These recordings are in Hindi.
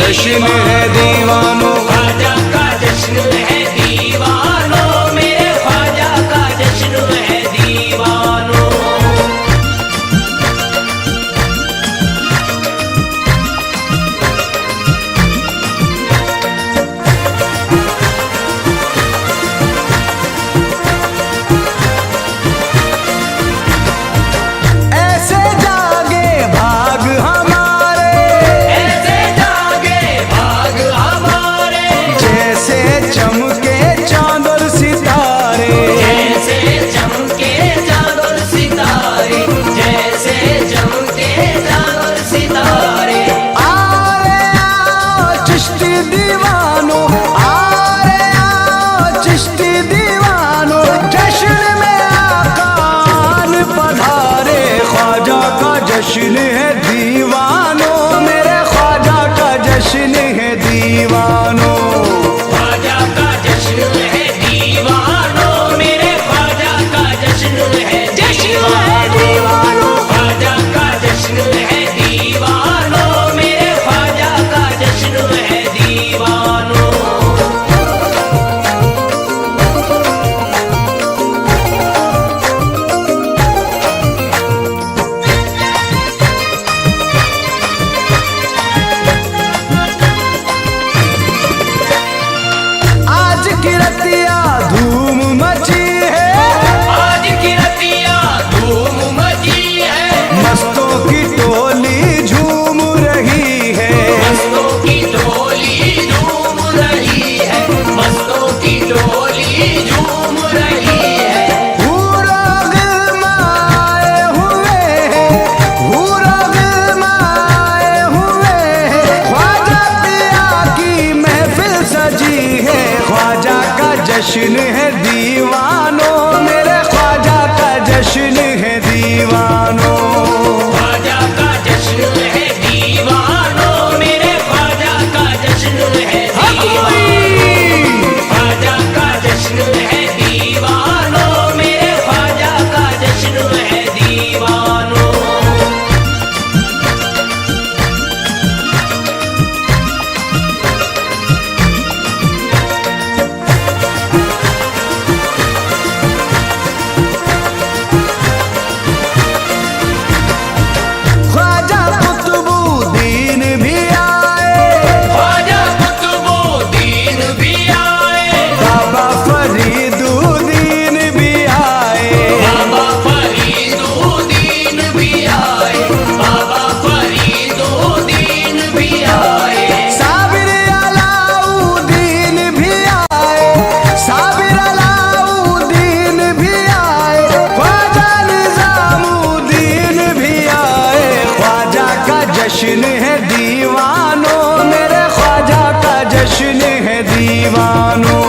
जश्न है दीवानों, ख्वाजा का जश्न है दीवानों, मेरे ख्वाजा का जश्न है दीवानों। ऐसे जागे भाग हमारे, ऐसे जागे भाग हमारे, जैसे चमके चांद और सितारे, जैसे चमके चाँद और सितारे, जैसे चमके चाँद और सितारे। आ रे आओ चिश्ती दीवानों, आ रे आओ चिश्ती दीवानों, जश्न में आकान पधारे। ख्वाजा का जश्न है दीवानों, मेरे ख्वाजा का जश्न है दीवानों। ख्वाजा का जश्न है दीवानों, मेरे ख्वाजा का जश्न है दीवानों। ख्वाजा का जश्न है दीवानों, मेरे ख्वाजा का जश्न है दीवानों। आज की रतिया धूम मची है, आज की रतिया धूम मची है, मस्तों की टोली झूम रही है। मस्तों की टोली झूम रही है, मस्तों की टोली झूम रही है। हूरा गिलमाए हुए हैं, हूरा गिलमाए हुए हैं, ख्वाजा पिया की महफिल सजी है। ख्वाजा का जश्न है दीवानों, मेरे ख्वाजा का जश्न है दीवानों। ख्वाजा का जश्न है दीवानों, मेरे ख्वाजा का जश्न है दीवानों। ख्वाजा का जश्न है दीवानों, मेरे ख्वाजा का जश्न है दीवानों। ख्वाजा कुतुबुद्दीन भी आए, ख्वाजा कुतुबुद्दीन भी आए, बाबा फरीदुद्दीन भी आए। बाबा फरीदुद्दीन भी आए, बाबा फरीदुद्दीन भी आए। साबिर अलाउद्दीन भी आए, साबिर अलाउद्दीन भी आए, ख्वाजा निजामुद्दीन भी आए। ख्वाजा का जश्न है दीवानों, मेरे ख्वाजा का जश्न है दीवानों।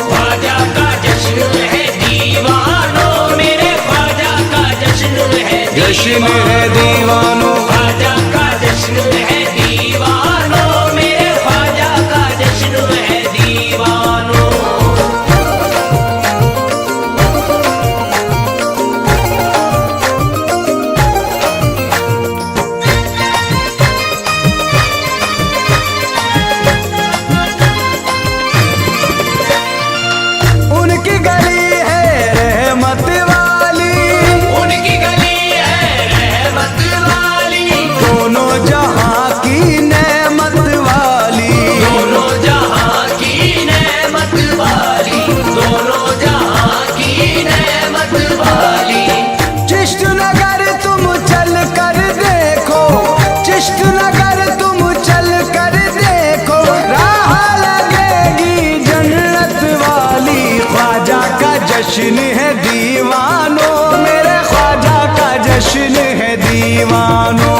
ख्वाजा का जश्न है दीवानों, मेरे ख्वाजा का जश्न है जश्न है दीवानों, ख्वाजा का जश्न है दीवानों, मेरे ख्वाजा का जश्न है दीवानों। उनकी गली है रहमत वाली, उनकी गली है रहमत वाली, दोनों जहां की नेमत वाली। दोनों जहां की नेमत वाली, दोनों जहां की नेमत वाली। चिश्त नगर तुम चल कर देखो, चिश्त नगर तुम चल कर देखो, राह लगेगी जन्नत वाली। ख्वाजा का जश्न है दीवानों, मेरे ख्वाजा का जश्न है दीवानों।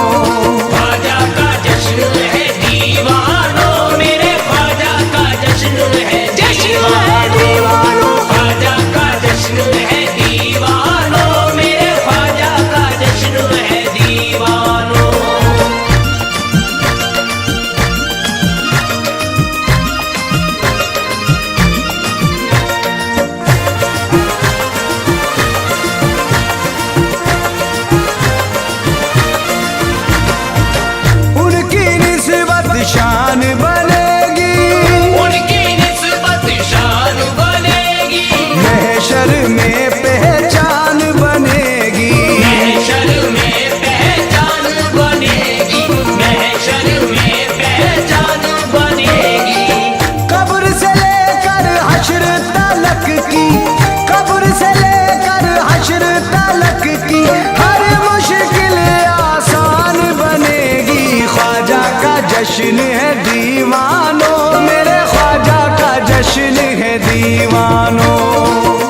ख्वाजा का जश्न है दीवानों, मेरे ख्वाजा का जश्न है दीवानों। ख्वाजा का जश्न है दीवानों, मेरे ख्वाजा का जश्न है दीवानों। तलक की, कब्र से लेकर हश्र तलक की, हर मुश्किल आसान बनेगी। ख्वाजा का जश्न है दीवानों, मेरे ख्वाजा का जश्न है दीवानों।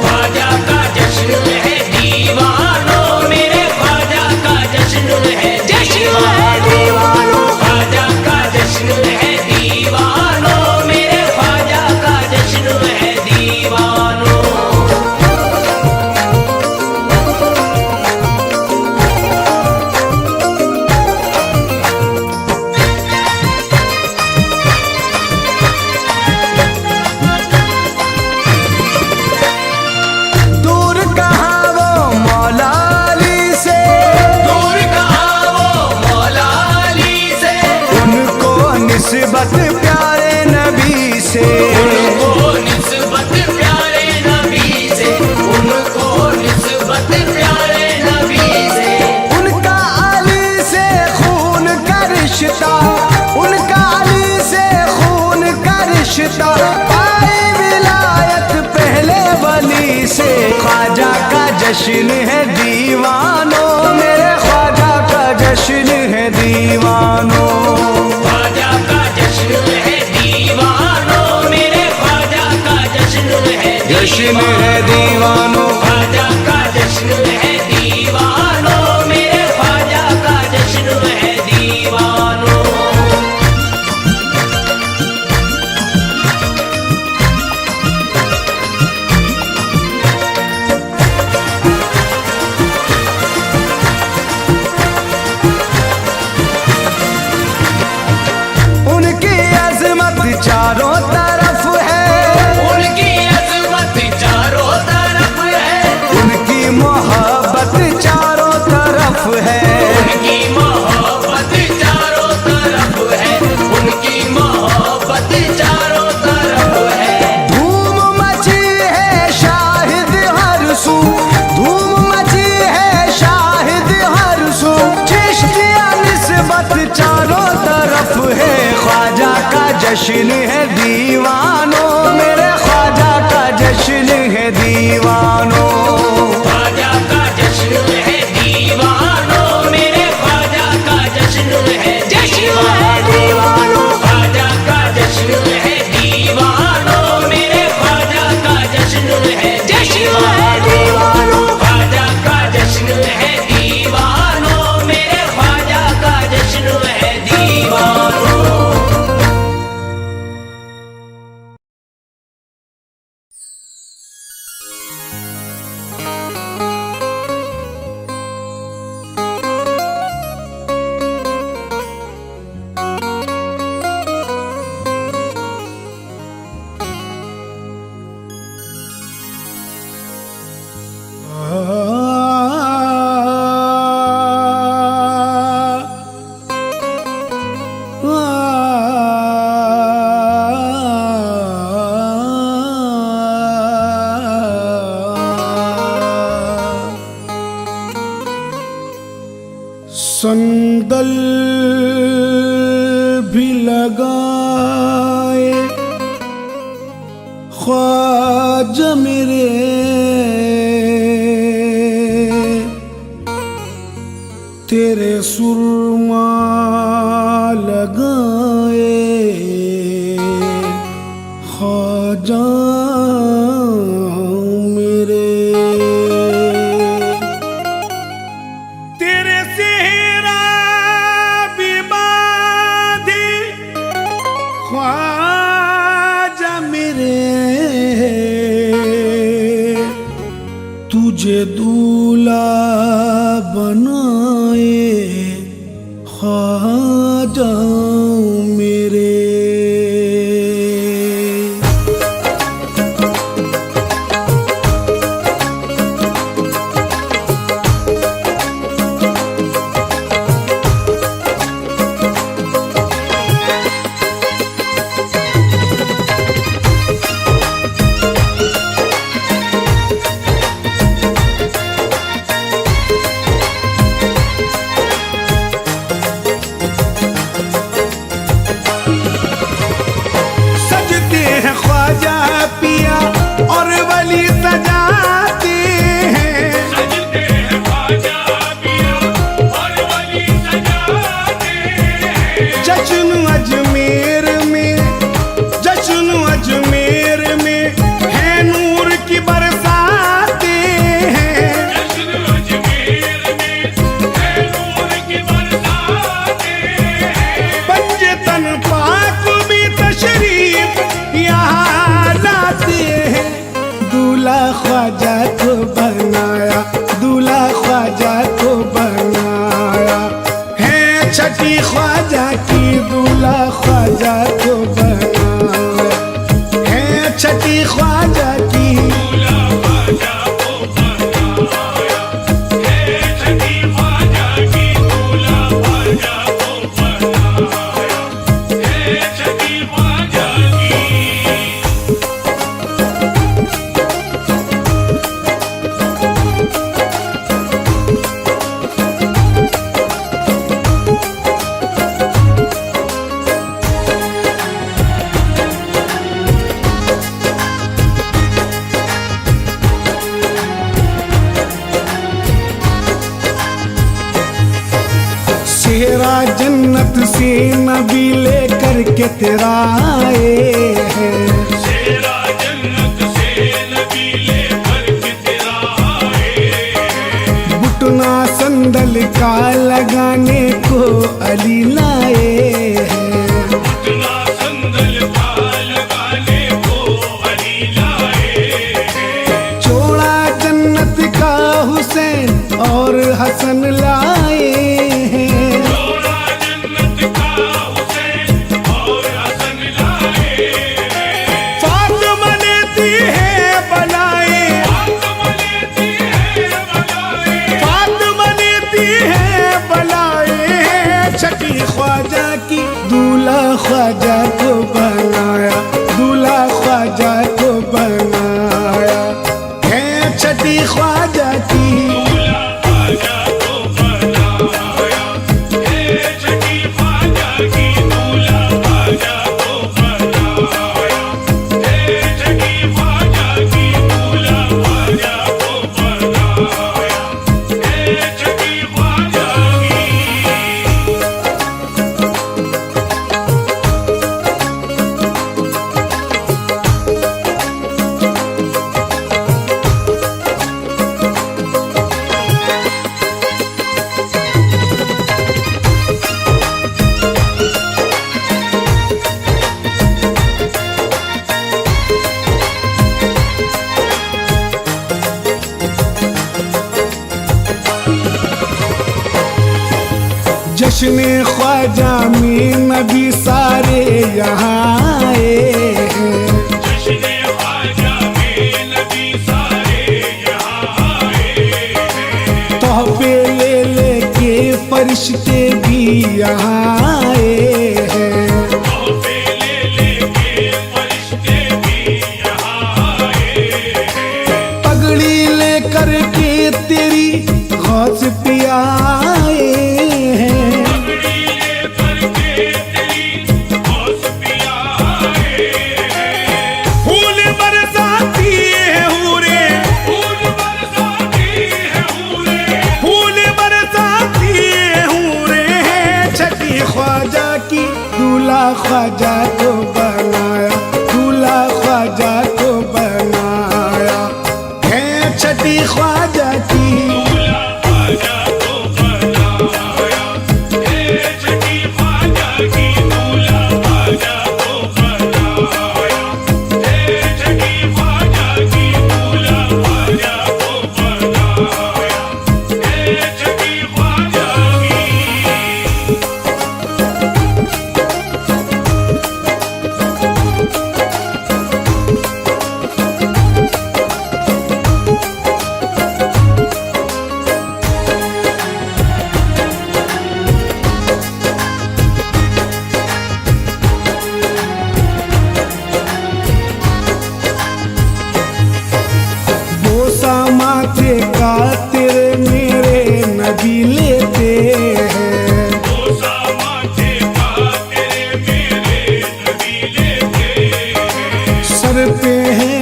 ख्वाजा का जश्न है दीवानों, मेरे ख्वाजा का जश्न है दीवानों। ख्वाजा का जश्न है दीवानों, मेरे ख्वाजा का जश्न है दीवानों। दूर कहाँ वो मौला अली से, दूर कहाँ वो मौला अली से, उनको निस्बत प्यारे नबी से, उनको निस्बत प्यारे नबी से, उनको निस्बत प्यारे नबी से। उनका अली से खून का रिश्ता, उनका अली से खून का रिश्ता, पाई विलायत पहले वली से। ख्वाजा का जश्न है दीवानों, मेरे ख्वाजा का जश्न है दीवानों। ख्वाजा का जश्न है दीवानों, मेरे ख्वाजा का जश्न है जश्न है दीवानों। ख्वाजा का जश्न है दीवानों, मेरे ख्वाजा का जश्न है दीवानों। उनकी अजमत चारों तरफ है, उनकी अजमत चारों तरफ है, उनकी मोहब्बत चारों तरफ है। उनकी मोहब्बत चारों तरफ है, उनकी मोहब्बत चारों तरफ है। धूम मची है शाहिद हर सू, धूम मची है शाहिद हर सू, चिश्तिया निस्बत चारों तरफ है। ख्वाजा का जश्न है दीवानों, मेरे ख्वाजा का जश्न है दीवानों। ख्वाजा का जश्न है दीवानों, मेरे ख्वाजा का जश्न है दीवानों। ख्वाजा का जश्न है दीवानों, मेरे ख्वाजा का जश्न है दीवानों। ख्वाजा का जश्न है दीवानों, मेरे ख्वाजा का जश्न है दीवानों। संदल भी लगाए ख्वाजा मेरे, तेरे सुरमा लगाए ख्वाजा मेरे। तेरे सेहरा भी बांधे ख्वाजा मेरे, तुझे दूल्हा बनाए ख्वाजा मेरे। ख्वाजा की। सेहरा जन्नत से नबी लेकर के तेरा आए हैं। सेहरा जन्नत से नबी लेकर के तेरा आए हैं। घुटना संदल का लगाने को अली लाए हैं। घुटना संदल का लगाने को अली लाए हैं। जोड़ा जन्नत का हुसैन और हसन लाए हैं। जोड़ा जन्नत का हुसैन और हसन लाए हैं। फातिमा लेती है बनाए, फातिमा लेती है बनाए। फातिमा लेती है बनाए। छठी ख्वाजा की दूल्हा ख्वाजा को बनाया, दूल्हा ख्वाजा को बनाया है छठी ख्वाजा की। दूल्हा ख्वाजा को बनाया है छठी ख्वाजा की। दूल्हा ख्वाजा को बनाया है छठी ख्वाजा की। दूल्हा ख्वाजा को बनाया है छठी ख्वाजा की। जश्न ख्वाजा में नबी सारे यहाँ आए हैं। जश्न ख्वाजा में नबी सारे यहाँ आए हैं। तोहफे ले लेके फरिश्ते भी यहाँ आए हैं। तोहफे ले लेके फरिश्ते भी यहाँ आए हैं। पगड़ी लेकर के तेरी गौस पे आए हैं। पगड़ी लेकर के तेरी गौस पे आए हैं। फूल बरसाती है हूरे, फूल बरसाती है हूरे। फूल बरसाती है हूरे। छठी ख्वाजा की दूल्हा ख्वाजा को बनाया, दूल्हा ख्वाजा को बनाया है छठी ख्वाजा की। दूल्हा ख्वाजा को बनाया है छठी ख्वाजा की। दूल्हा ख्वाजा को बनाया है छठी ख्वाजा की। दूल्हा ख्वाजा को बनाया है छठी ख्वाजा की। बोसा माथे का तेरे मेरे नबी लेते हैं। बोसा माथे का तेरे मेरे नबी लेते हैं। सर पे है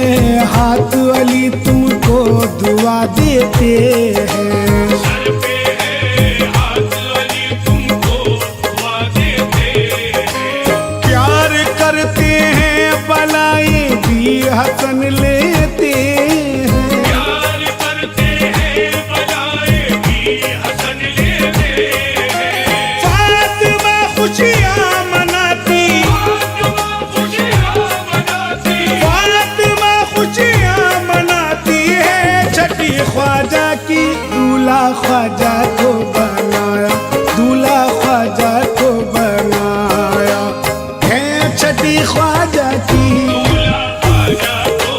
हाथ अली तुमको दुआ देते हैं। सर पे है हाथ अली तुमको दुआ देते हैं। प्यार करते हैं बलाए भी हसन लेते हैं। प्यार करते हैं बलाए भी हसन लेते हैं। फातिमा खुशियाँ मनाती, फातिमा खुशियाँ मनाती। फातिमा खुशियाँ मनाती है छठी ख्वाजा की। दूल्हा ख्वाजा को बनाया, दूल्हा ख्वाजा को बनाया है छठी ख्वाजा की। दूल्हा ख्वाजा को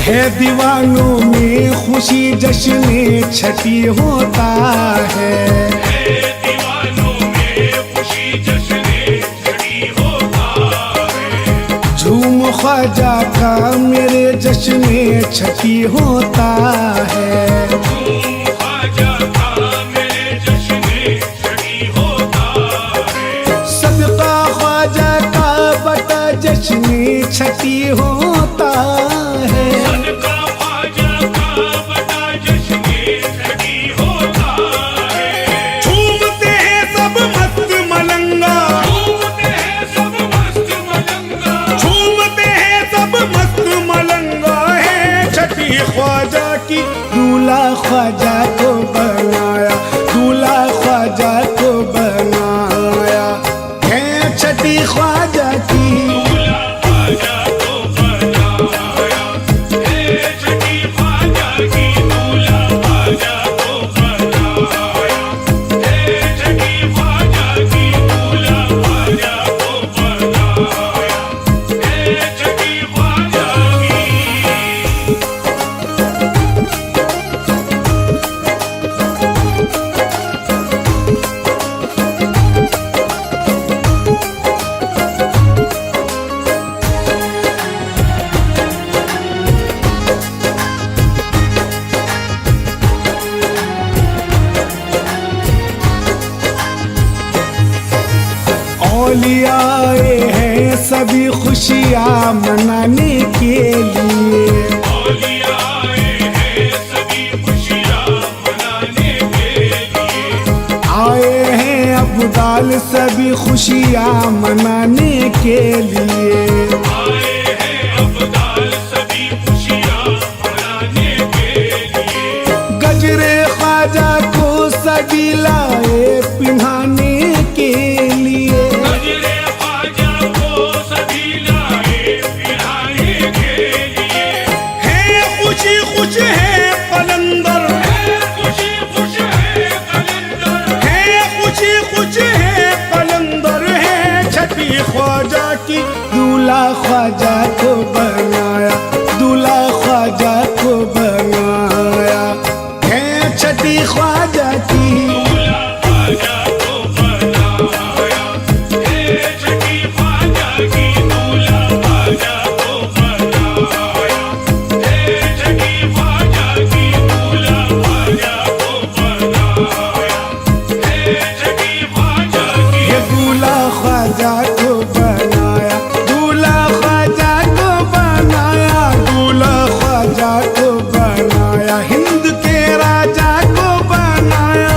है दीवानों में खुशी जश्न छठी होता है। दीवानों में खुशी जश्न छठी होता है। झूम ख्वाजा का मेरे जश्न छठी होता है। झूम ख्वाजा का मेरे जश्न छठी होता है। सदका ख्वाजा का बटा जश्न छठी होता है। सदका ख्वाजा का बड़ा जश्न छठी होता है। झूमते हैं सब मस्त मलंगा, झूमते हैं सब मस्त मलंगा। झूमते हैं सब मस्त मलंगा है। छठी ख्वाजा की दूल्हा ख्वाजा को बनाया, दूल्हा ख्वाजा को बनाया है। छठी ख्वाजा की दूल्हा ख्वाजा को बनाया है। छठी ख्वाजा की दूल्हा ख्वाजा को बनाया है। छठी ख्वाजा की दूल्हा ख्वाजा को बनाया है। छठी ख्वाजा की औलियाए हैं सभी खुशियाँ मनाने के लिए। औलिया आए हैं सभी खुशियाँ मनाने के लिए। आए हैं अब्दाल सभी खुशियाँ मनाने के लिए। आए हैं अब्दाल सभी खुशियाँ मनाने के लिए। गजरे ख्वाजा को सभी लाए पिन्हाने के लिए। गजरे ख्वाजा को सभी लाए पिलाने के लिए। है खुशी खुश है कलंदर, है खुशी खुश है कलंदर। है खुशी खुश है कलंदर है। छठी ख्वाजा की दूल्हा ख्वाजा को बनाया, दूल्हा ख्वाजा को बनाया है। छठी ख्वाजा की दूल्हा ख्वाजा को बनाया है। छठी ख्वाजा की दूल्हा ख्वाजा को बनाया है। छठी ख्वाजा की दूल्हा ख्वाजा को बनाया है। छठी ख्वाजा की ये दूल्हा ख्वाजा को बनाया, दूल्हा ख्वाजा को बनाया, दूल्हा ख्वाजा को बनाया, हिंद के राजा को बनाया।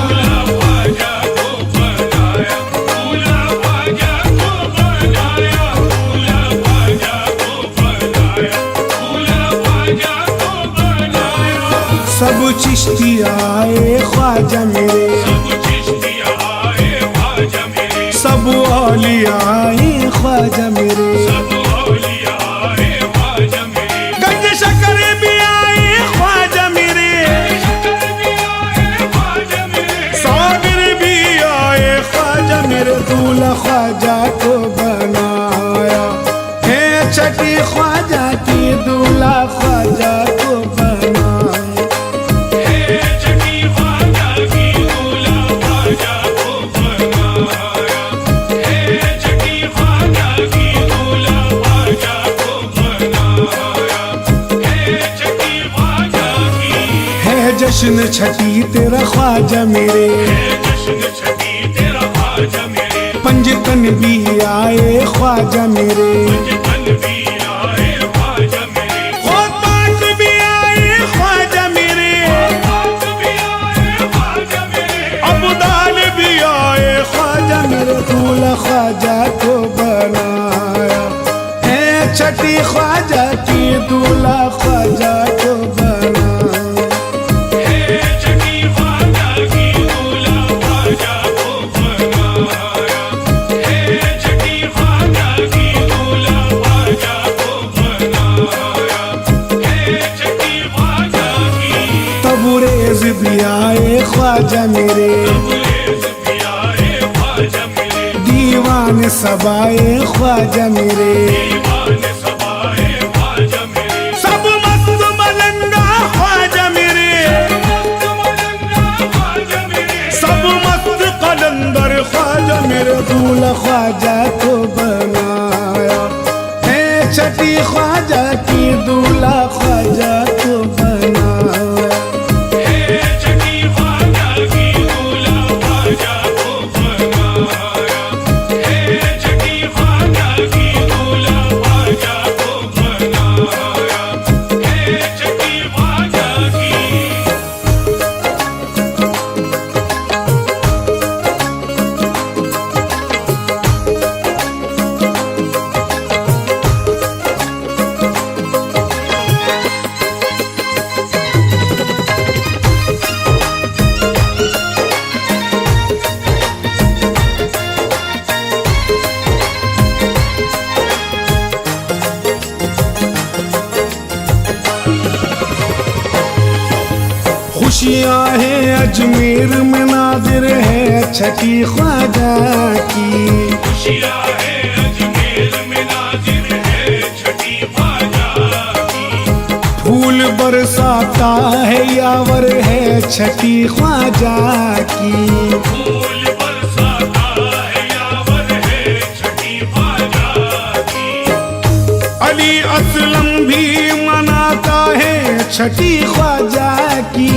दूल्हा ख्वाजा को बनाया। दूल्हा ख्वाजा को बनाया। दूल्हा ख्वाजा को बनाया। दूल्हा ख्वाजा को बनाया। सब चिश्ती आए ख्वाजा मेरे, सब चिश्तिया आए ख्वाजा मेरे। सब औलिया आए ख्वाजा मेरे। सब औलिया आए ख्वाजा मेरे। गंज शकर भी आए ख्वाजा मेरे, शक्कर भी आए ख्वाजा मेरे। सागर भी आए ख्वाजा मेरे। दूल्हा ख्वाजा को बनाया है। छठी ख्वाजा की दूल्हा ख्वाजा को बनाया। हे छठी ख्वाजा की दूल्हा ख्वाजा को बनाया। हे छठी ख्वाजा की दूल्हा ख्वाजा को बनाया। हे छठी ख्वाजा की है जश्न छठी तेरा ख्वाजा मेरे। है जश्न छठी तेरा ख्वाजा मेरे। पंजतन भी आए ख्वाजा मेरे, पंजतन भी आए ख्वाजा मेरे। खोताक भी आए ख्वाजा मेरे, पाक भी आए ख्वाजा मेरे। अब्दाल भी आए ख्वाजा मेरे। दूल्हा ख्वाजा को बनाया है। छठी ख्वाजा की दूल्हा ख्वाजा को बनाया। हे छठी ख्वाजा की दूल्हा ख्वाजा को बनाया। हे छठी ख्वाजा की दूल्हा ख्वाजा को बनाया। हे छठी ख्वाजा की तबरेज भी आए ख्वाजा मेरे, तबरेज़ भी आए ख्वाजा मेरे। दीवान सबाए ख्वाजा मेरे। दीवान सबाए ख्वाजा मेरे। सब मस्त मेरे दूल्हा ख्वाजा को बनाया है, छठी ख्वाजा की दूल्हा ख्वाजा को बनाया। हे छठी ख्वाजा की दूल्हा ख्वाजा को बनाया, हे छठी ख्वाजा की दूल्हा ख्वाजा को बनाया, हे छठी ख्वाजा की। खुशियाँ हैं अजमेर में नादिर है छठी ख्वाजा की। खुशियाँ है अजमेर में नाजिर है छठी ख्वाजा की। फूल बरसाता है यावर है छठी ख्वाजा की। फूल बरसाता है यावर है छठी ख्वाजा की। अली असलम भी मनाता है छठी ख्वाजा की।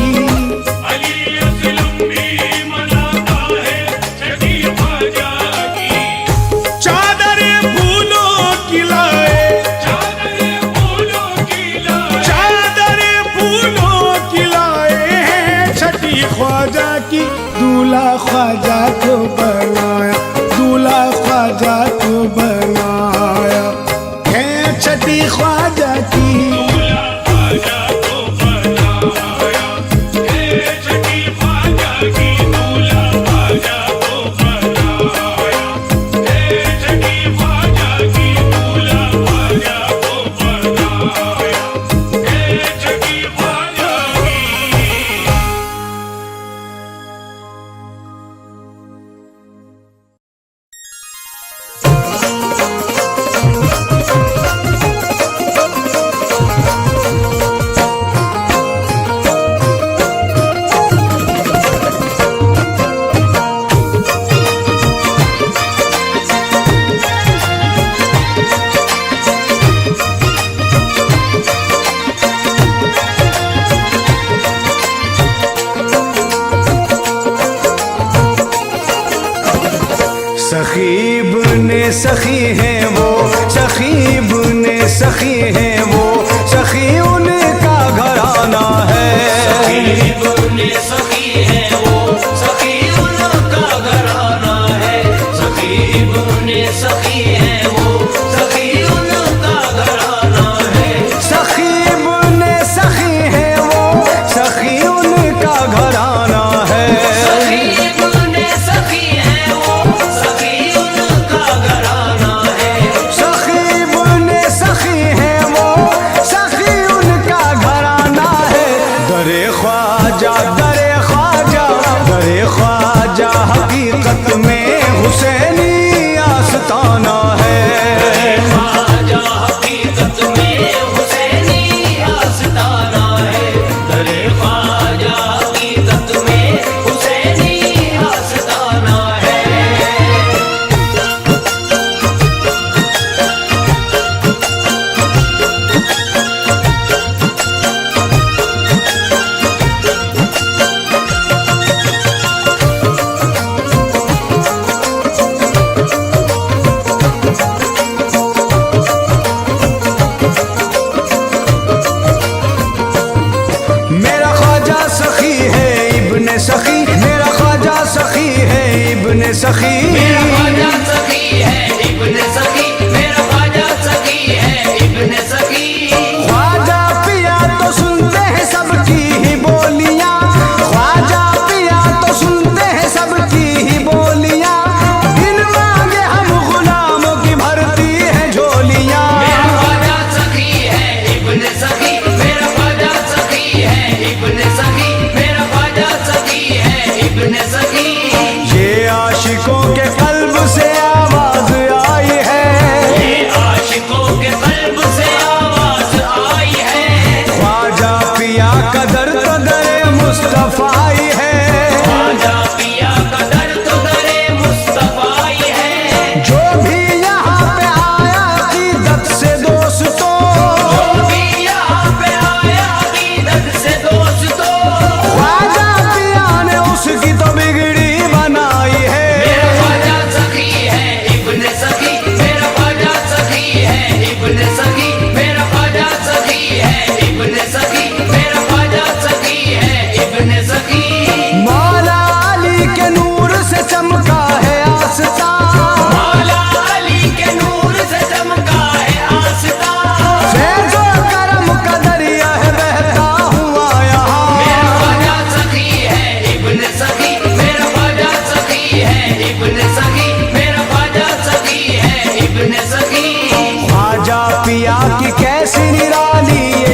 अली असलम भी मनाता है छठी ख्वाजा की। चादर फूलों की लाए, चादर फूलों की लाए, चादर फूलों की लाए हैं छठी ख्वाजा की। दूल्हा ख्वाजा को बनाया, दूल्हा ख्वाजा को बनाया है छठी ख्वाजा की। दूल्हा ख्वाजा को बनाया, हे छठी ख्वाजा की दूल्हा ख्वाजा को बनाया, हे छठी ख्वाजा की दूल्हा ख्वाजा को बनाया, हे छठी ख्वाजा की।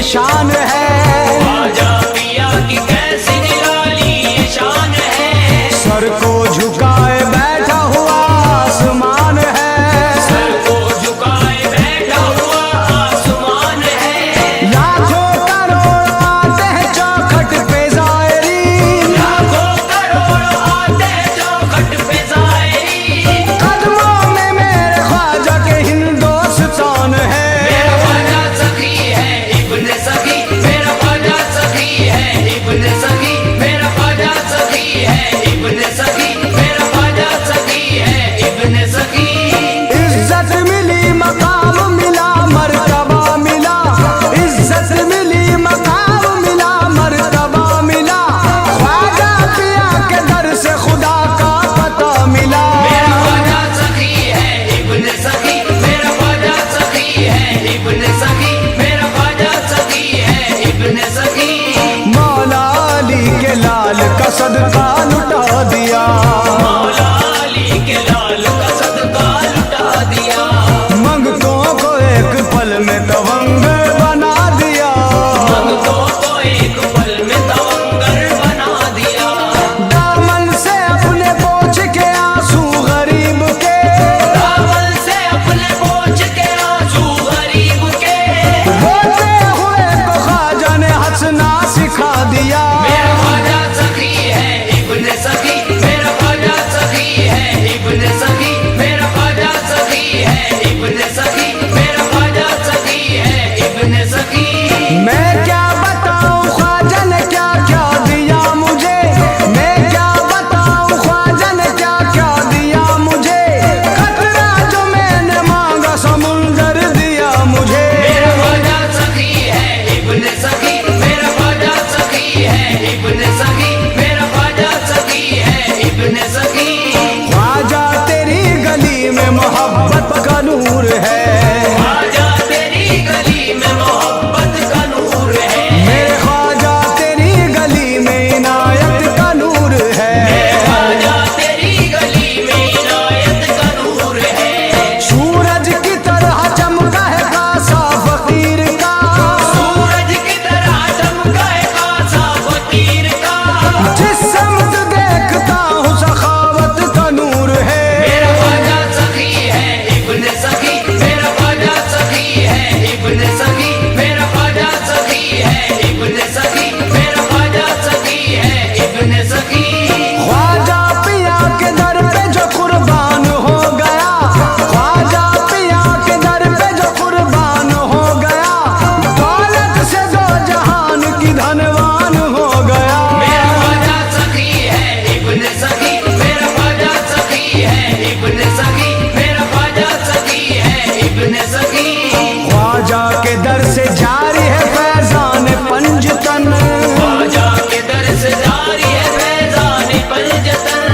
शान है। ख्वाजा पिया की कैसी निराली ये शान है। सर को झुकाए बैठा हुआ आसमान है। सर को झुकाए बैठा हुआ आसमान है। लाखों करोड़ आते हैं चौखट पे ज़ायरीन। लाखों करोड़ आते हैं चौखट पे ज़ायरीन। कदमों में मेरे ख्वाजा के हिंदुस्तान है। मेरा ख्वाजा सखी है इब्ने सखी। मेरा ख्वाजा सखी है इब्ने सखी। मेरा ख्वाजा सखी है इब्ने सखी। मेरा ख्वाजा सखी है इब्ने सखी। इज्जत मिली मकाम मिला मर्तबा मिला। इज्जत मिली मकाम मिला मर्तबा मिला। ख्वाजा पिया के दर से खुदा का पता मिला। मेरा ख्वाजा सखी है इब्ने सखी। मेरा ख्वाजा सखी है इब्ने सखी। मेरा ख्वाजा सखी है इब्ने सखी। मौला अली के लाल का सदका लुटा दिया। मौला अली के लाल का सदका लुटा दिया। मंगतों को एक पल में तवंगर बना दिया। मंगतों को एक पल में तवंगर बना दिया। दामन से अपने बोझ के आंसू गरीब के। दामन से अपने बोझ के आंसू गरीब के। रोते हुए को ख्वाजा ने हंसना सिखा दिया। मेरा ख्वाजा सखी है इब्ने सखी। मेरा ख्वाजा सखी है इब्ने सखी। मेरा ख्वाजा सखी है इब्ने सखी। मेरा ख्वाजा सखी है इब्ने सखी। मैं क्या बताऊं ख्वाजा ने क्या क्या दिया मुझे। मैं क्या बताऊं ख्वाजा ने क्या क्या दिया मुझे। खतरा जो मैंने मांगा समुंदर दिया मुझे। मेरा ख्वाजा सखी है इब्ने सखी। मेरा ख्वाजा सखी है इब्ने सखी। मेरा ख्वाजा सखी है इब्ने सखी। ख्वाजा तेरी गली में मोहब्बत का नूर है। ख्वाजा तेरी गली में मोहब्बत का नूर है। मेरे ख्वाजा तेरी गली में इनायत का नूर है। ख्वाजा तेरी गली में इनायत का नूर है। सूरज की तरह चमका है कासा फकीर का। सूरज की तरह चमका है कासा फकीर का। जिस समत देखता हूँ सखावत का नूर है। मेरा ख्वाजा सखी है इब्ने सखी। मेरा ख्वाजा सखी है इब्ने सखी। मेरा ख्वाजा सखी है इब्ने सखी। मेरा ख्वाजा सखी है इब्ने सखी। ख्वाजा पिया के दर पे जो कुर्बान हो गया। ख्वाजा पिया के दर पे जो कुर्बान हो गया। दौलत से दो जहान की धनवान हो गया। मेरा ख्वाजा सखी है इब्ने सखी। मेरा ख्वाजा सखी है इब्ने सखी। मेरा ख्वाजा सखी है इब्ने सखी। ख्वाजा के दर से जारी है फैजान पंजतन। ख्वाजा के दर से जारी है फैजान पंजतन।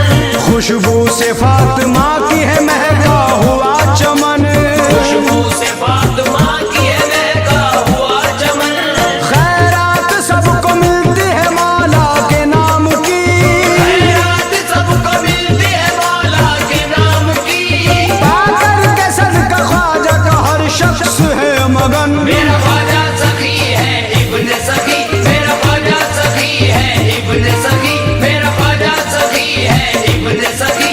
खुशबू से फातिमा की है महका हुआ चमन। खुशबू से फातिमा की है महका हुआ चमन। खैरात सबको मिलती है मौला के नाम की। खैरात सबको मिलती है मौला के नाम की। पाकर के सदका ख्वाजा का हर शख्स है मगन। मेरा ख्वाजा सखी है इब्ने सखी। मेरा ख्वाजा सखी है इब्ने सखी। मेरा ख्वाजा सखी है इब्ने सखी।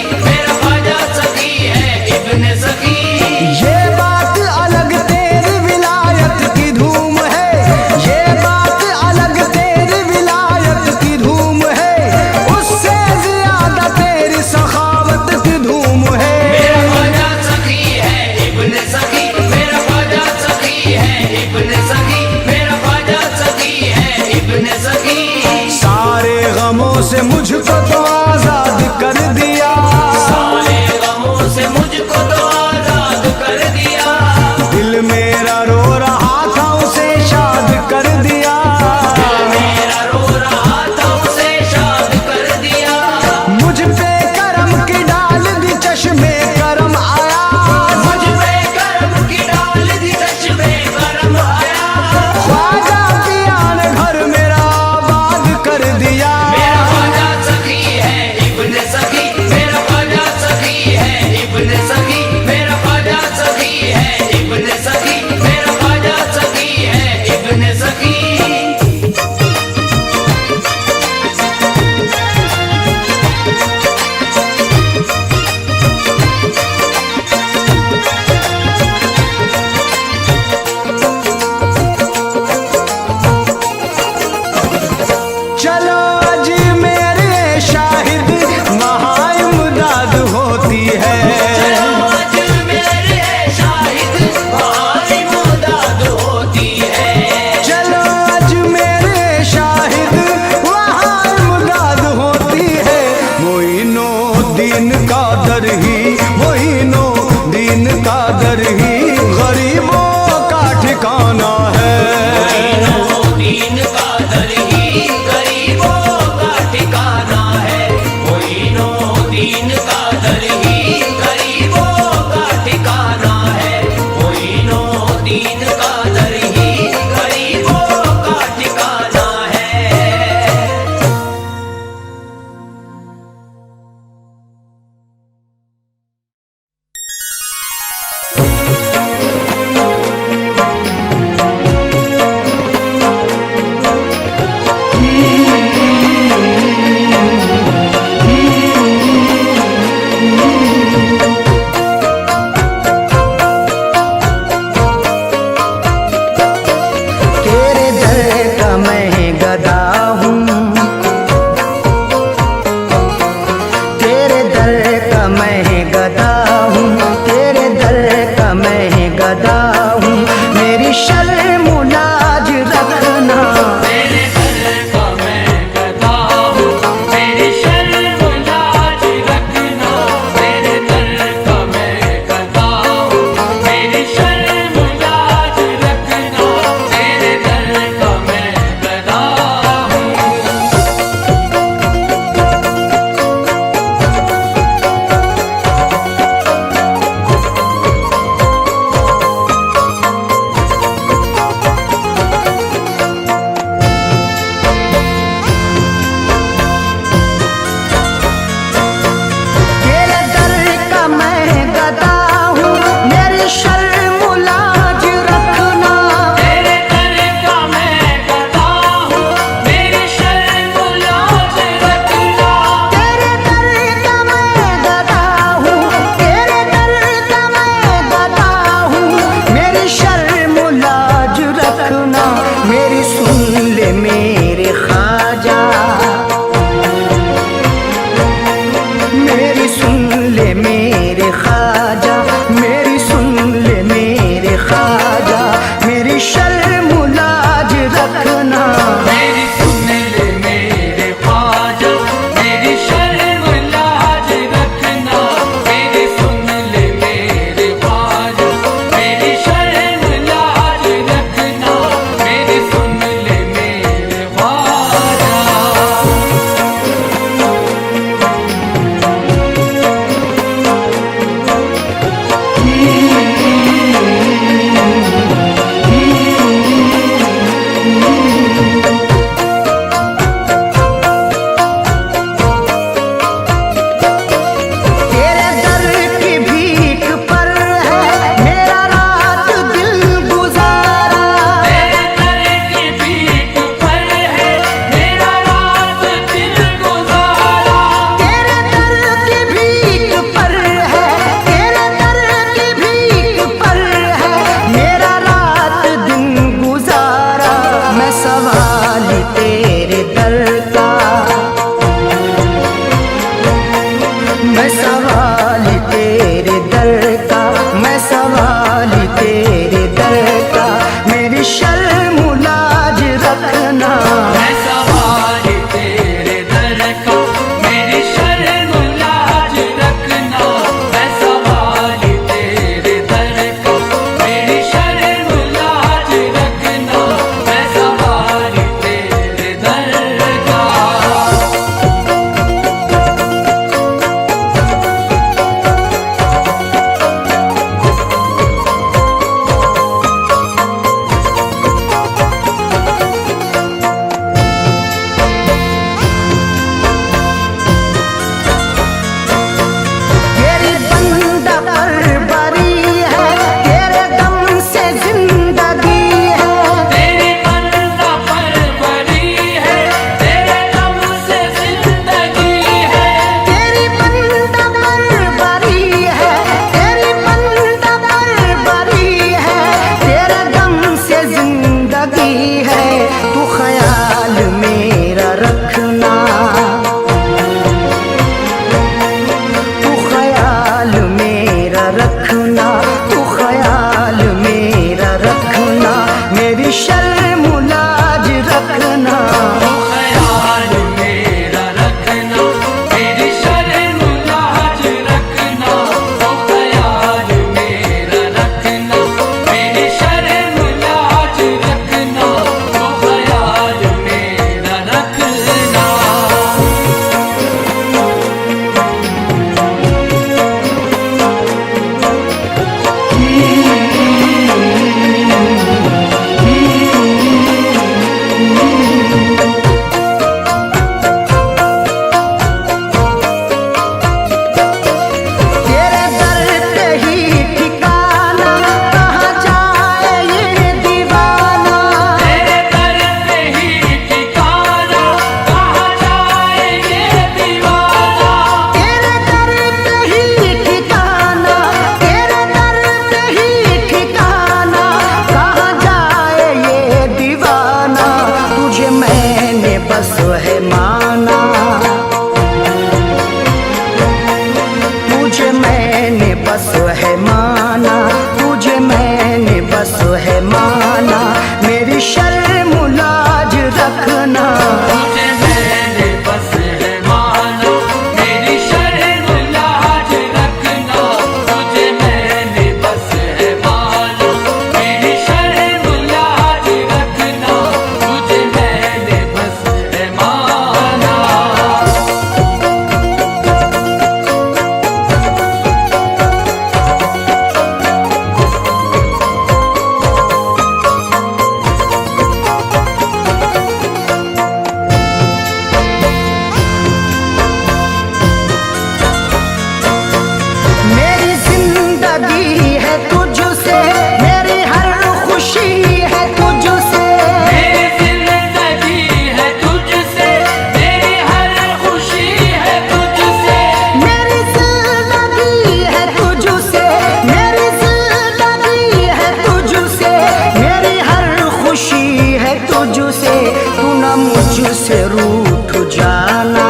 तुझसे, तू न मुझसे रूठ जाना,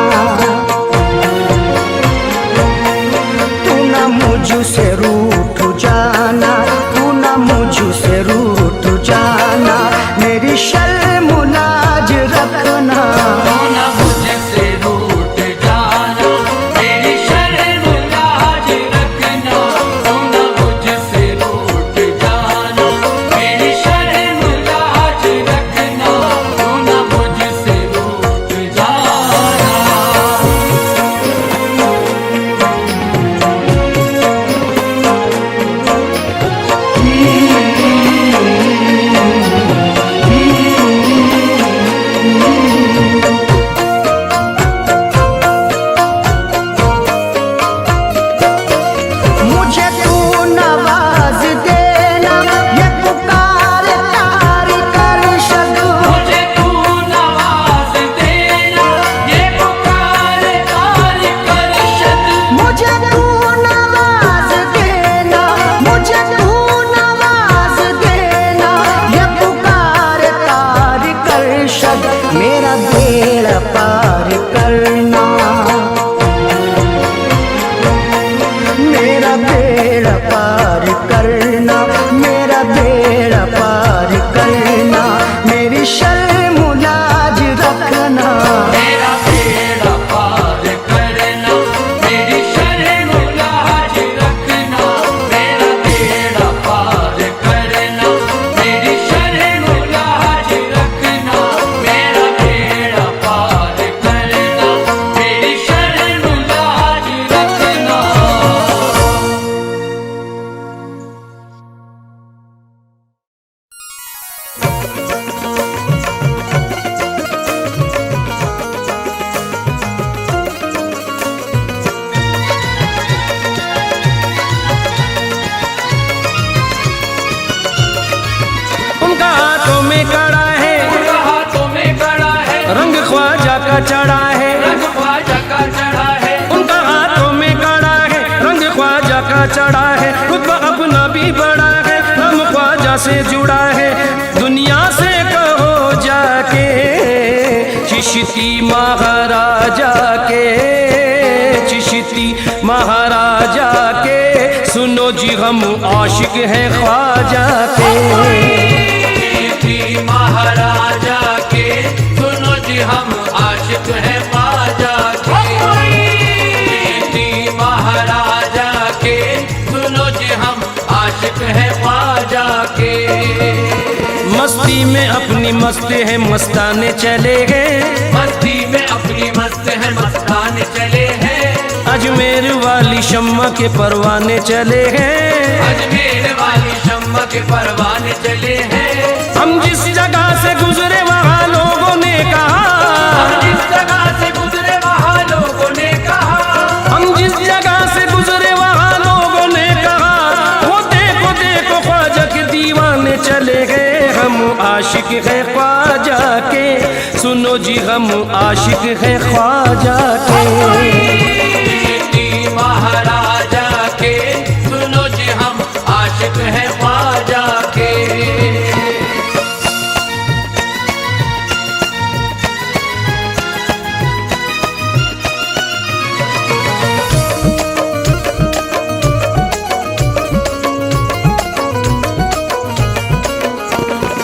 तू न मुझसे रूठ जाना, तू न मुझसे रूठ जाना, मेरी शर्म लाज रखना, तू न मुझसे रूठ जाना, मेरी शर्म लाज रखना, तू न मुझसे रूठ जाना, मेरी शर्म लाज रखना, तू न मुझसे रूठ जाना। मुझे तू नवाज देना, ये पुकार तार कर शद, मुझे तू नवाज देना, ये पुकार तार कर शद, मुझे तू नवाज देना, मुझे तू नवाज देना, ये पुकार तार कर शद, मेरा बेड़ा पार करना, मेरा बेड़ा पार करना, मेरा बेड़ा पार करना, मेरी शर्म लाज रखना, मेरा बेड़ा पार करना, मेरी शर्म लाज रखना, मेरा बेड़ा पार करना, मेरी शर्म लाज रखना, मेरा बेड़ा पार करना, मेरी शर्म लाज रखना। उनका हाथों में कड़ा है, उनका हाथों में कड़ा है, रंग ख्वाजा का चढ़ा है, रंग ख्वाजा का चढ़ा है, उनका हाथों में कड़ा है, रंग ख्वाजा का चढ़ा है, रुतबा अपना भी बड़ा है, हम ख्वाजा से जुड़ा है, दुनिया से कहो जाके चिश्ती महाराजा के, चिश्ती महाराजा के, सुनो जी हम आशिक हैं ख्वाजा के। चिश्ती महाराजा के, सुनो जी हम आशिक हैं ख्वाजा के, चिश्ती महाराजा के, सुनो जी हम आशिक हैं ख्वाजा के। मस्ती में अपनी मस्त है मस्ताने चले गए, मस्ती में अपनी मस्त है मस्ताने चले हैं, अजमेर वाली शम्मा के परवाने चले हैं, अजमेर वाली शम्मा के परवाने चले हैं। हम जिस जगह से गुजरे वहाँ लोगों ने कहा, हम जिस जगह से गुजरे वहाँ लोगों ने कहा, हम जिस जगह से गुजरे वहाँ लोगों ने कहा, वो देखो देखो ख्वाजा के दीवाने चले गए, हम आशिक है ख्वाजा के, सुनो जी हम आशिक है ख्वाजा के। चिश्ती महाराजा के, सुनो जी हम आशिक हैं ख्वाजा के।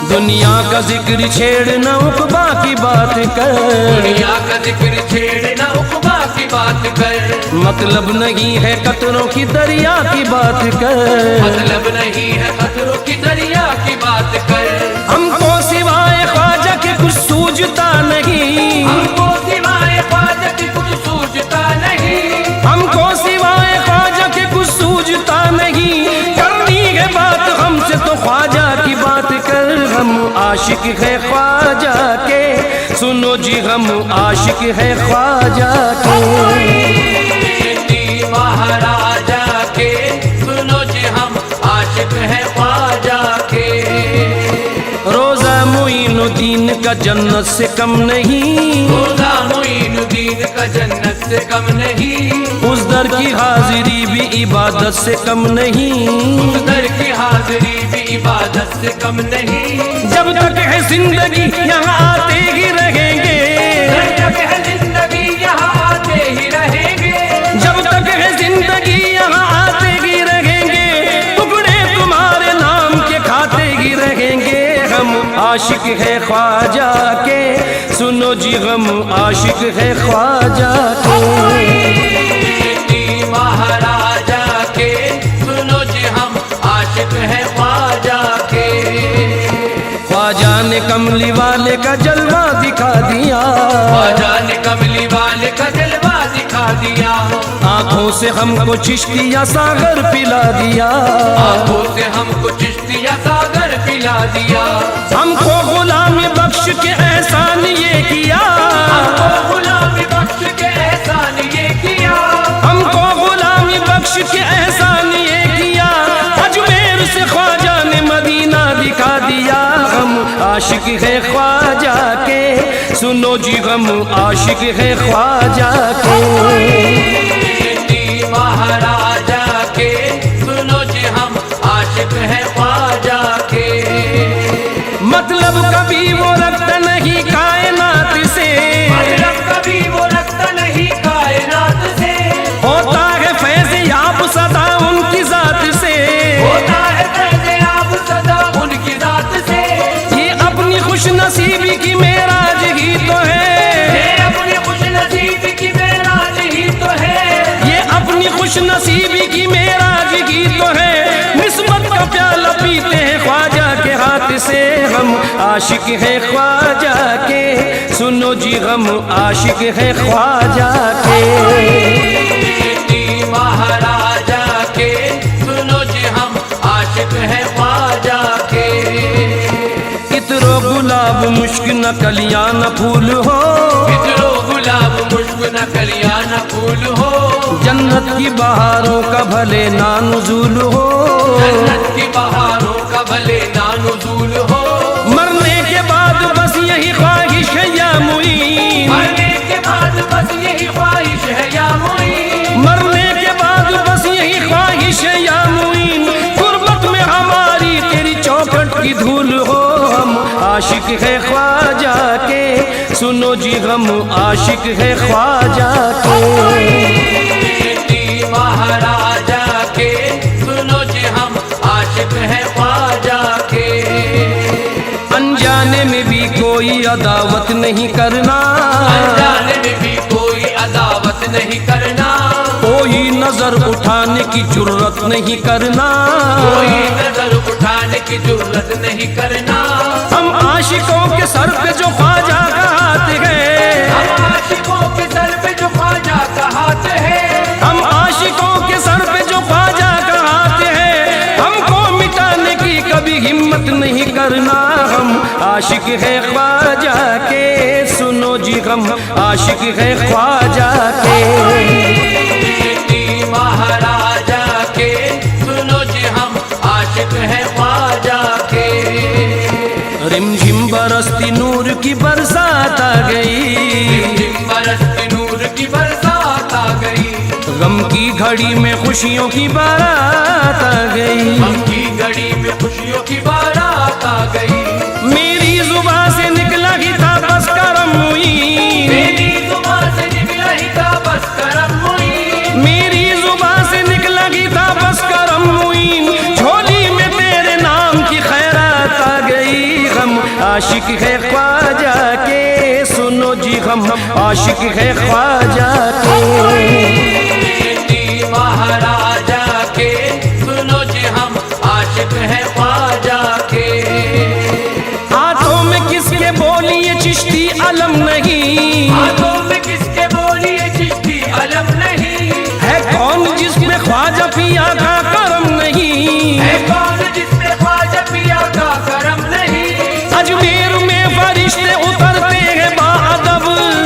दुनिया का जिक्र छेड़ न उकबा की बात कर, दुनिया का जिक्र छेड़ ना उकबा की बात कर, मतलब नहीं है कतरों की दरिया की बात कर, मतलब नहीं है खतरों की दरिया की बात कर, हमको सिवाय ख्वाजा के कुछ सूझता नहीं, हमको सिवाय ख्वाजा के कुछ सूझता नहीं, हमको सिवाय ख्वाजा के कुछ सूझता नहीं, करनी है बात हमसे तो ख्वाजा की बात कर, हम आशिक है ख्वाजा के, सुनो जी हम आशिक है ख्वाजा के। चिश्ती महाराजा के, सुनो जी हम आशिक हैं ख्वाजा के। रोजा मोइनुद्दीन का जन्नत से कम नहीं, रोजा मोइनुद्दीन का जन्नत से कम नहीं, उस दर की हाजिरी भी इबादत से कम नहीं, उस दर की हाजिरी भी इबादत से कम नहीं, जब तक है जिंदगी यहाँ आशिक है ख्वाजा के, सुनो जी गम आशिक है ख्वाजा के। महाराजा के सुनो जी हम आशिक है ख्वाजा के। ख्वाजा ने कमली वाले का जलवा दिखा दिया, ख्वाजा ने कमली वाले का जलवा दिखा दिया। आंखों से हमको चिश्तिया सागर पिला दिया, आंखों से हमको चिश्तिया सागर पिला दिया। हमको गुलामी बख्श के एहसान ये किया, हमको गुलामी बख्श के एहसान ये किया। हमको गुलामी बख्श के एहसान ये किया। अजमेर से ख्वाजा ने मदीना दिखा दिया। हम आशिक है ख्वाजा के, सुनो जी गम आशिक है ख्वाजा के। महाराजा के सुनो जी हम आशिक है ख्वाजा के। मतलब कभी वो रखता नहीं कायनात से, मतलब कभी वो रखता नहीं कायनात से। होता है फैज़ याब सदा उनकी जात से, होता है फैज़ याब सदा उनकी जात से। ये अपनी खुश नसीबी की मेराज ही तो है, ये अपनी खुश नसीबी की मेराज ही तो है। ये अपनी खुश नसीबी की मेराज ही तो है। निस्बत का प्याला पीते हैं ख्वाजा के हाथ से। हम आशिक है ख्वाजा के, सुनो जी गम आशिक है ख्वाजा के। महाराजा के सुनो जी हम आशिक है ख्वाजा के। इतरो गुलाब मुश्क न कलियां न फूल हो, इतरो गुलाब मुश्क न कलियां न फूल हो। जन्नत की बहारों का भले ना नुज़ूल हो, जन्नत की बहारों का भले ना नुज़ूल हो। मरने के बाद बस यही ख्वाहिश है या मुईन, मरने के बाद बस यही ख्वाहिश है या मुईन। मरने के बाद बस यही ख्वाहिश है या मुईन। गुर्बत में हमारी तेरी चौखट की धूल हो। हम आशिक है ख्वाजा के, सुनो जी गम आशिक है ख्वाजा के। महाराजा के सुनो जी हम आशिक है ख्वाजा के। अनजाने में भी कोई अदावत नहीं करना, अनजाने में भी कोई अदावत नहीं करना। कोई नजर उठाने की जुर्रत नहीं करना, कोई नजर उठाने की जरूरत नहीं करना। हम आशिकों के सर पे जो ख्वाजा का हाथ है, हम आशिकों के सर पे जो ख्वाजा का हाथ है। हम आशिकों के सर पे जो ख्वाजा का हाथ है। हमको मिटाने की कभी हिम्मत नहीं करना। हम आशिक है ख्वाजा के, सुनो जी गम आशिक है ख्वाजा के। महाराजा के सुनो जी हम आशिक है ख्वाजा के। रिमझिम बरसती नूर की बरसात आ गई, बरसती नूर की बरसात आ गई। गम की घड़ी में खुशियों की बारात आ गई। गम की घड़ी में खुशियों की बारात आ गई। मेरी जुबान से निकला ही था बस करम मुईन, मेरी जुबान से निकला ही था बस करम मुईन। मेरी जुबान से निकला ही था बस करम मुईन। झोली में तेरे नाम की खैरात आ गई। हम आशिक है ख्वाजा के, सुनो जी हम आशिक है ख्वाजा के। महाराजा के सुनो जी हम आशिक है ख्वाजा के। हाथों में किसके बोलिए चिश्ती अलम नहीं, हाथों में किसके बोलिए चिश्ती अलम नहीं। है कौन जिसमें ख्वाजा पिया का करम नहीं, है कौन जिसमें ख्वाजा पिया का करम नहीं। अजमेर में फरिश्ते उतरते हैं बाअदब,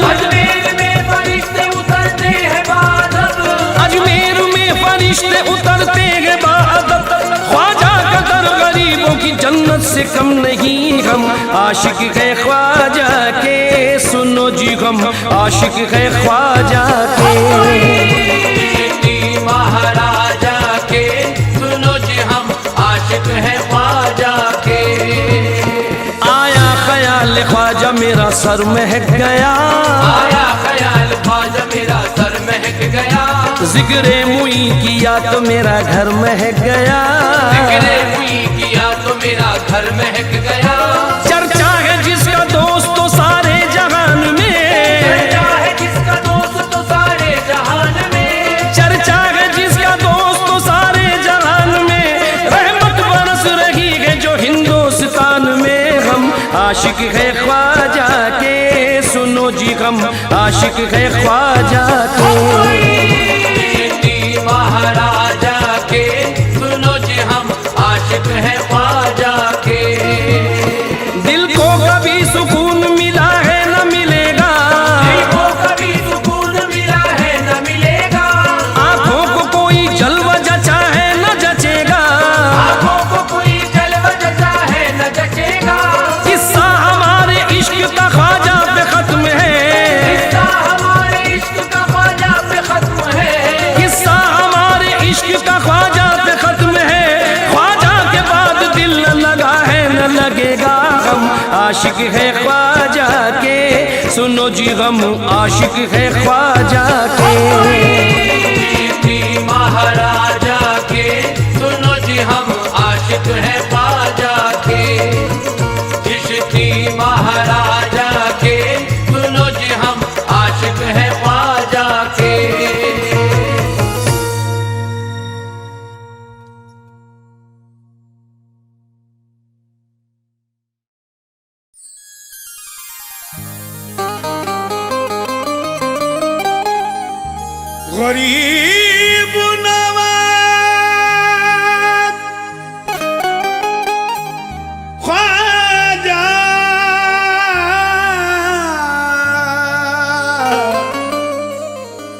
अजमेर में फरिश्ते उतरते हैं बाअदब। अजमेर में फरिश्ते उतरते हैं बाअदब। ख्वाजा का दर गरीबों की जन्नत से कम नहीं। हम आशिक है ख्वाजा के, सुनो जी हम आशिक है ख्वाजा के। महाराजा के सुनो जी हम आशिक है ख्वाजा के। आया ख्याल ख्वाजा मेरा सर महक गया, आया ख्याल ख्वाजा मेरा सर महक गया। जिक्रे मुई किया तो मेरा घर महक गया, जिक्रे मुई किया तो मेरा घर महक गया। चर्चा है दोस्त तो सारे जहान में, चर्चा है जिसका दोस्त तो सारे जहान में, चर्चा है जिसका दोस्त तो सारे जहान में, रहमत बरस रही है जो हिंदुस्तान में। हम आशिक है ख्वाजा के, सुनो जी हम आशिक है ख्वाजा के। चिश्ती महाराजा के, सुनो जी हम आशिक है ख्वाजा के। दिल को कभी सुकून मिला है न मिलेगा, दिल को कभी सुकून मिला है न मिलेगा, आंखों को कोई जलवा जचा है न जचेगा, आंखों को कोई जलवा जचा है न जचेगा। किस्सा हमारे इश्क का ख्वाजा पे खत्म है, किस्सा हमारे इश्क का ख्वाजा पे खत्म है, किस्सा हमारे इश्क का ख्वाजा पे खत्म है। ख्वाजा के बाद दिल न लगा है न लगेगा। हम आशिक है ख्वाजा के, सुनो जी हम आशिक है ख्वाजा के। चिश्ती महाराजा के, सुनो जी हम आशिक है ख्वाजा के। चिश्ती महाराजा के, सुनो जी हम आशिक है ख्वाजा के। गरीब नवाज ख्वाजा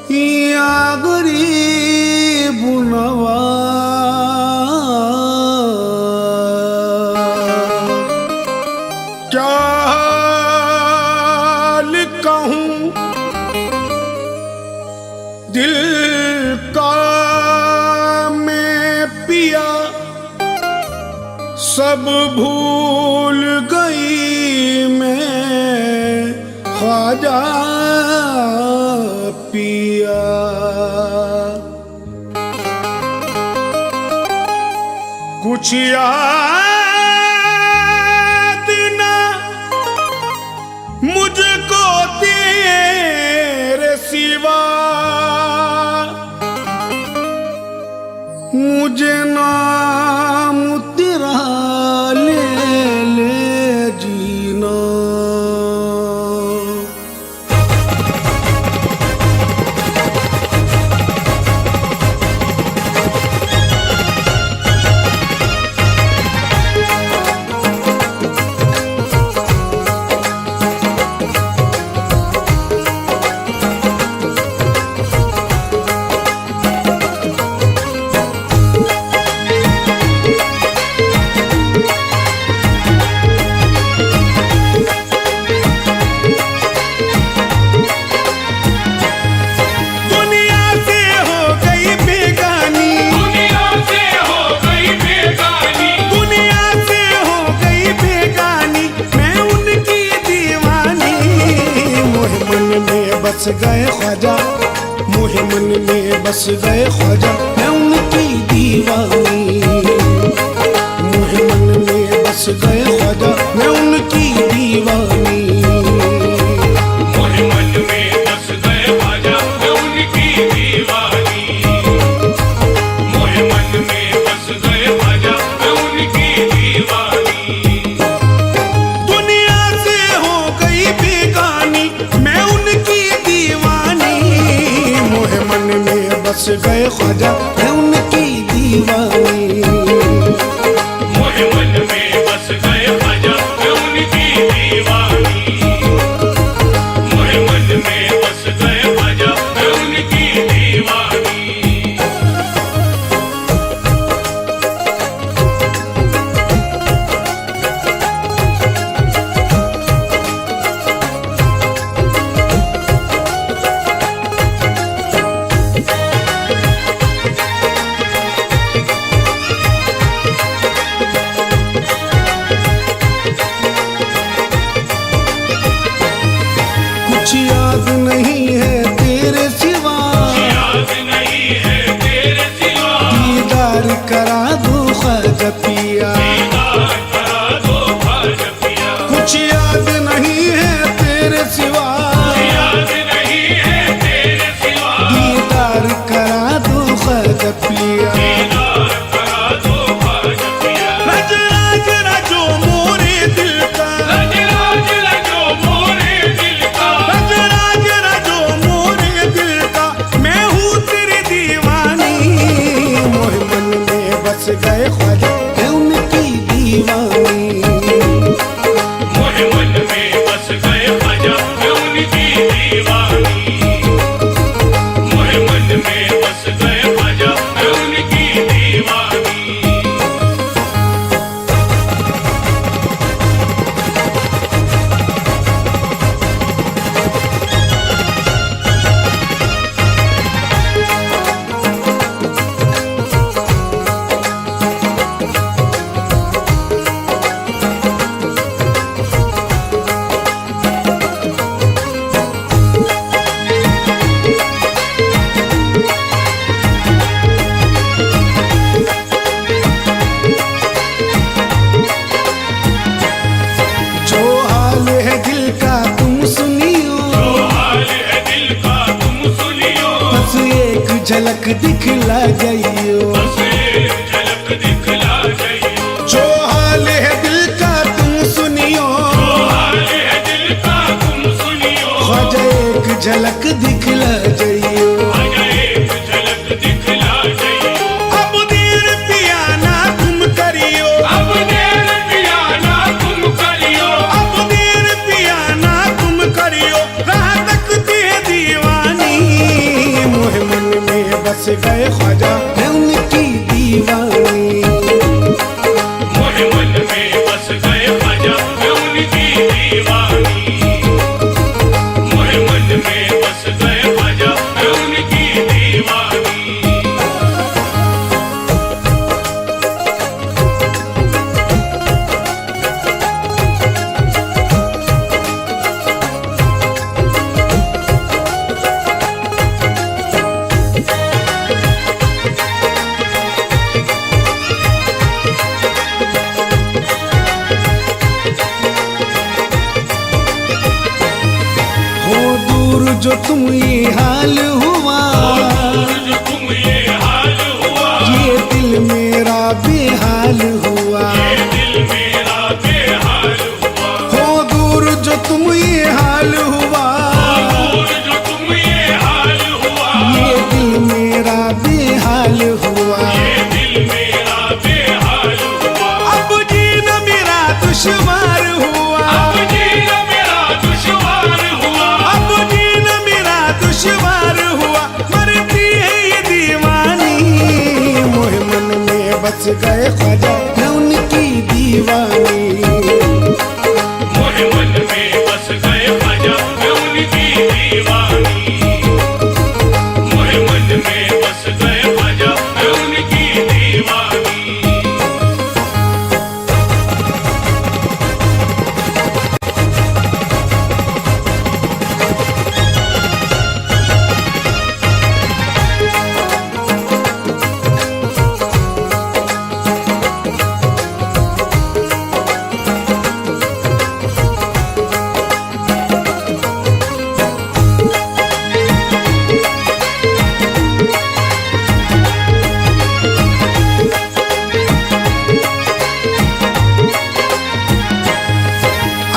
या गरीब नवाज, क्या हाल कहूँ दिल का मैं पिया, सब भूल गई मैं ख्वाजा पिया। कुछ याद ना मुझको तेरे सिवा, मुझे नाम तेरा ले ले जीना। बस गए ख्वाजा, मोहे मन में बस गए ख्वाजा, मैं उनकी दीवानी। मोहे मन में बस गए ख्वाजा, मैं उनकी दीवानी। मोहे मन में बस गए ख्वाजा, मैं उनकी दीवानी। मोहे मन में बस गए ख्वाजा, मैं उनकी दीवानी। दुनिया से हो गई बेगानी, मैं उनकी दीवानी। मोहे मन में बस गए ख्वाजा, मैं उनकी दीवानी। मोहे मन में बस गए ख्वाजा, मैं उनकी दीवानी। मोहे मन में बस गए ख्वाजा, मैं उनकी दीवानी। कुछ याद नहीं है तेरे सिवा, याद नहीं है तेरे सिवा। दीदार करा दो ख्वाजा पिया। दीदार करा दो ख्वाजा पिया। कुछ याद नहीं गए ख्वाजा मैं उनकी दीवानी। मोहे मन में बस गए ख्वाजा मैं उनकी दीवानी। मोहे मन में बस गए ख्वाजा मैं उनकी दीवानी। जो हाल है दिल का तुम सुनियो, जो हाल है दिल का तुम सुनियो। बस एक झलक दिखला जाइयो। बस एक झलक दिखला जाइयो। जो हाल है दिल का तुम सुनियो, जो हाल है दिल का तुम सुनियो। ख्वाजा एक झलक दिखला जाइयो। ख्वाजा एक झलक दिखला जाइयो। अब देर पिया ना तुम करियो, अब देर पिया ना तुम करियो। अब देर पिया ना तुम करियो, राह तकती है दीवानी। मोहे मन में बस गए ख्वाजा मैं उनकी दीवानी। मोहे मन में बस गए ख्वाजा मैं उनकी दीवानी। मोहे मन में बस गए ख्वाजा मैं उनकी दीवानी। हो दूर जो तुम ये हाल हुआ, जो तुम ये हाल हुआ। ये दिल मेरा बेहाल हुआ। ये दिल मेरा बेहाल हुआ। हो दूर जो तुम ये हाल हुआ, दूर जो तुम ये हाल हुआ। ये दिल मेरा बेहाल हुआ। ये दिल मेरा बेहाल हुआ। अब जीना मेरा दुश्वार हुआ। अब जीना मेरा दुश्वार हुआ। अब जीना मेरा दुश्वार हुआ। मरती है ये दीवानी। मोहे मन में बस गए ख्वाजा मैं उनकी दीवानी। मोहे मन में बस गए ख्वाजा मैं उनकी दीवानी। मोहे मन में बस गए ख्वाजा मैं उनकी दीवानी।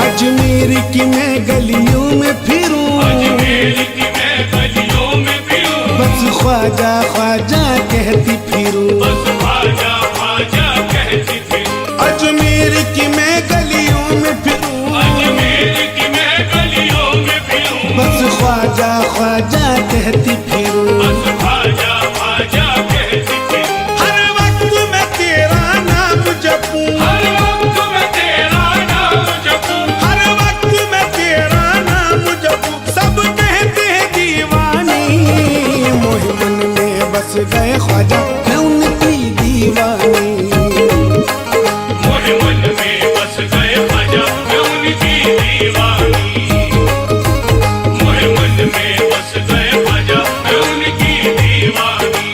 अजमेर की मैं गलियों में फिरूं, अजमेर की मैं गलियों में फिरूं। बस ख्वाजा ख्वाजा कहती फिरूं। बस ख्वाजा ख्वाजा कहती फिरूं। अजमेर की मैं गलियों में फिरूं, अजमेर की मैं गलियों में फिरूं। बस ख्वाजा ख्वाजा कहती फिरूं। बस ख्वाजा ख्वाजा कहती फिरूं। हर वक्त मैं तेरा नाम जपूं, हर वक्त मैं तेरा नाम जपूं। हर वक्त मैं तेरा नाम जपूं। सब कहते हैं दीवानी। मोहे मन में बस गए ख्वाजा मैं उनकी दीवानी। मोहे मन में बस गए ख्वाजा मैं उनकी दीवानी। मोहे मन में बस गए ख्वाजा मैं उनकी दीवानी।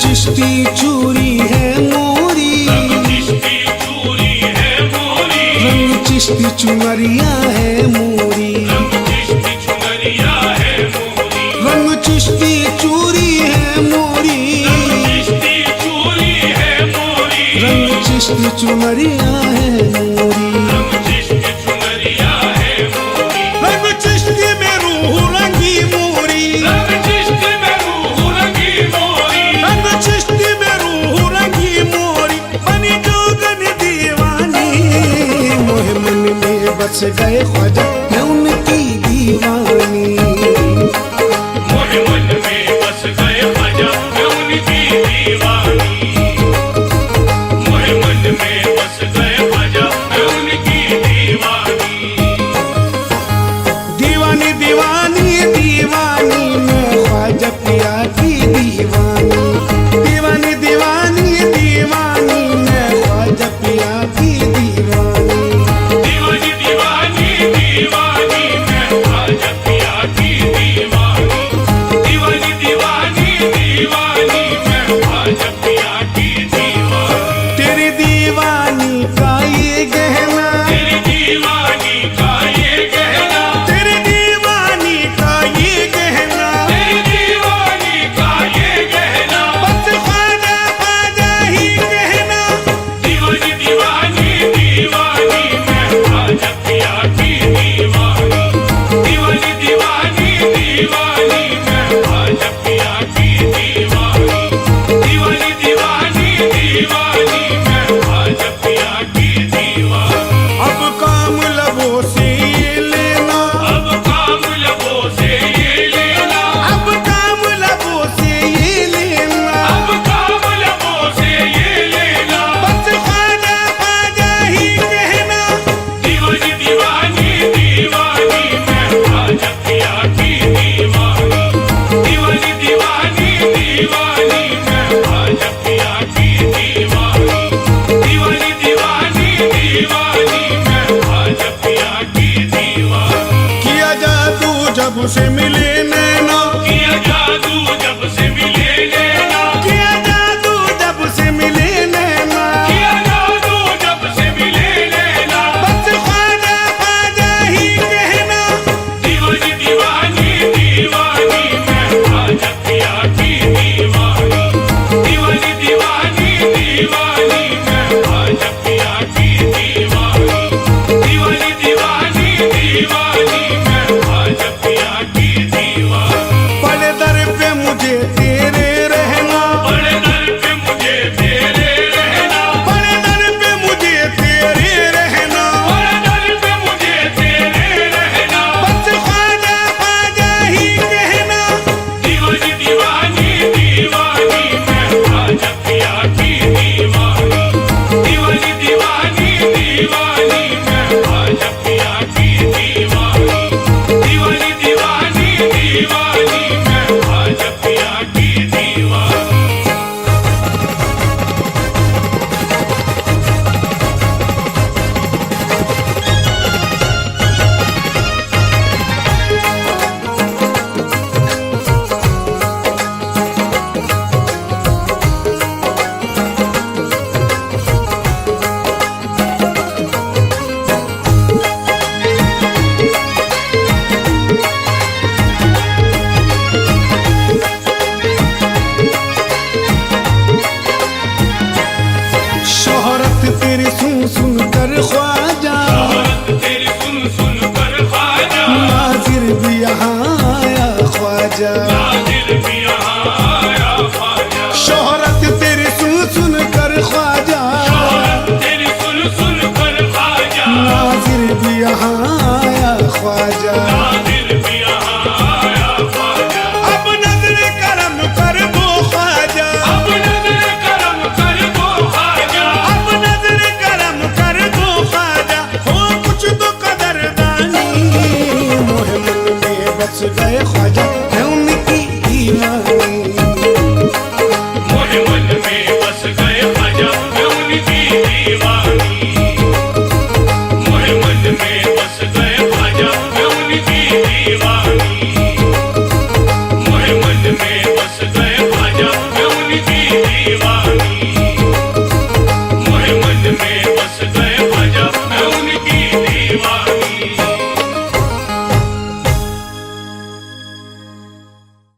चिश्ती चूरी है मोरी, चिश्ती चूरी है मोरी। रंग चिश्ती चुनरिया है मोरी, रंग चिश्ती चुनरिया है मोरी, रंग चिश्ती चूरी है मोरी, चिश्ती चूरी है मोरी, रंग चिश्ती चुनरिया है मोरी, रंग चिश्ती चुनरिया है मोरी, रंग चिश्ती में रूह रंगी मोरी, रंग चिश्ती में रूह रंगी मोरी, रंग चिश्ती में रूह रंगी मोरी, बनी जोगन दीवानी, मोहे मन में बस गए ख्वाजा